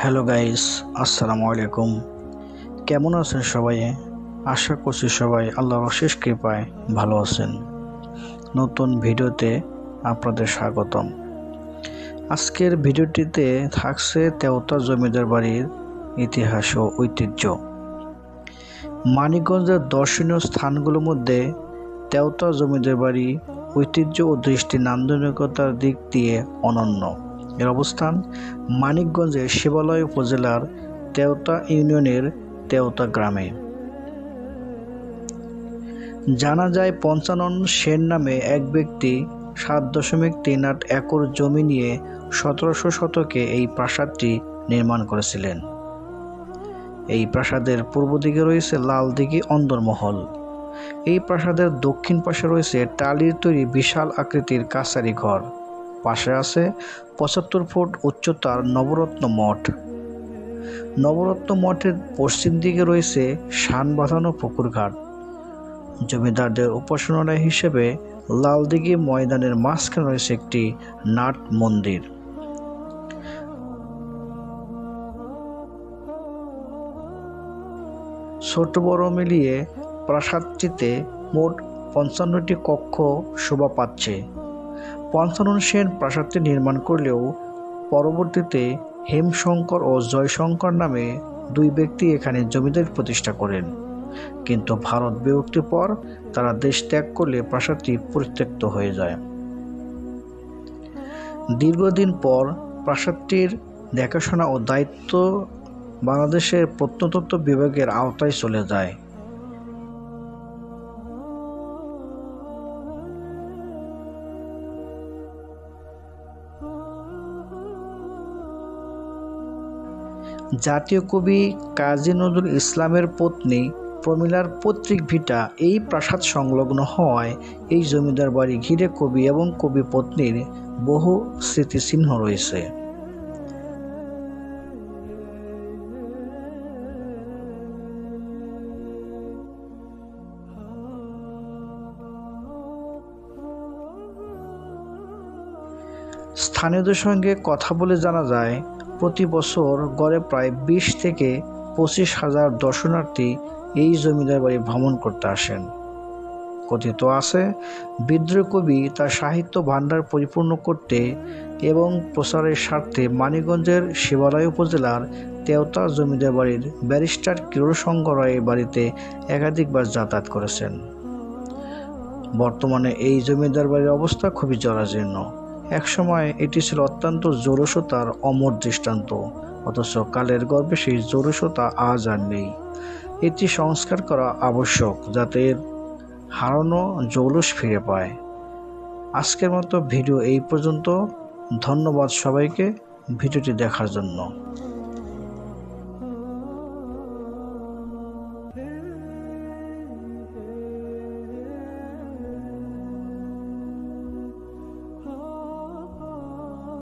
Hello guys, আসসালামু আলাইকুম। কেমন আছেন সবাই? আশা করছি সবাই আল্লাহর অশেষ কৃপায় ভালো আছেন। নতুন ভিডিওতে আপনাদের স্বাগতম। আজকের ভিডিওটিতে থাকছে তেওতা জমিদার বাড়ির ইতিহাস ও ঐতিহ্য। মানিকগঞ্জের দর্শনীয় স্থানগুলোর মধ্যে তেওতা জমিদার বাড়ি ঐতিহ্য ও দৃষ্টি নান্দনিকতার দিক দিয়ে অনন্য। এর অবস্থান মানিকগঞ্জের শিবালয় উপজেলার তেওতা ইউনিয়নের তেওতা গ্রামে। জানা যায় পঞ্চানন সেন নামে এক ব্যক্তি ৭.৩৮ একর জমি নিয়ে ১৭০০ শতকে এই প্রাসাদটি নির্মাণ করেছিলেন। এই প্রাসাদের পূর্ব দিকে রয়েছে লালদিঘি অন্দরমহল। এই প্রাসাদের দক্ষিণ পাশে রয়েছে টালির তৈরি বিশাল আকৃতির কাছারি ঘর। পাশে আছে ৭৫ ফুট উচ্চতার নবরত্ন মঠ। নবরত্ন মঠের পশ্চিম দিকে রয়েছে শান বাঁধানো পুকুরঘাট। জমিদারদের উপাসনালয় হিসেবে লালদিঘি ময়দানের মাঝখানে রয়েছে একটি নাট মন্দির। ছোট বড় মিলিয়ে প্রাসাদটিতে মোট ৫৫টি কক্ষ শোভা পাচ্ছে। পঞ্চানন সেন প্রাসাদটি নির্মাণ করলেও পরবর্তীতে হেমশঙ্কর ও জয়শঙ্কর নামে দুই ব্যক্তি এখানে জমিদারি প্রতিষ্ঠা করেন, কিন্তু ভারত বিভক্তির পর তারা দেশ ত্যাগ করলে প্রাসাদটি পরিত্যক্ত হয়ে যায়। দীর্ঘদিন পর প্রাসাদটির দেখাশোনা ও দায়িত্ব বাংলাদেশের প্রত্নতত্ত্ব বিভাগের আওতায় চলে যায়। জাতীয় কবি কাজী নজরুল ইসলামের পত্নী প্রমীলার পৈতৃক ভিটা এই প্রাসাদ সংলগ্ন হওয়ায় এই জমিদার বাড়ি ঘিরে কবি এবং কবি পত্নীর বহু স্মৃতিচিহ্ন রয়েছে। স্থানীয়দের সঙ্গে কথা বলে জানা যায়, প্রতি বছর গড়ে প্রায় ২০ থেকে ২৫,০০০ দর্শনার্থী এই জমিদার বাড়ি ভ্রমণ করতে আসেন। কথিত আছে, বিদ্রোহী কবি তার সাহিত্য ভাণ্ডার পরিপূর্ণ করতে এবং প্রচারের স্বার্থে মানিকগঞ্জের শিবালয় উপজেলার তেওতা জমিদার বাড়ির ব্যারিস্টার কিরোড়সঙ্গ রায়ের বাড়িতে একাধিকবার যাতায়াত করেছেন। বর্তমানে এই জমিদার বাড়ির অবস্থা খুবই জরাজীর্ণ। একসময় এটি ছিল অত্যন্ত জৌলসতার অমর দৃষ্টান্ত, অথচ কালের গর্ভে সেই জৌলসতা আজ আর নেই। এটি সংস্কার করা আবশ্যক, যাতে এর হারানো জৌলস ফিরে পায়। আজকের মতো ভিডিও এই পর্যন্ত। ধন্যবাদ সবাইকে ভিডিওটি দেখার জন্য।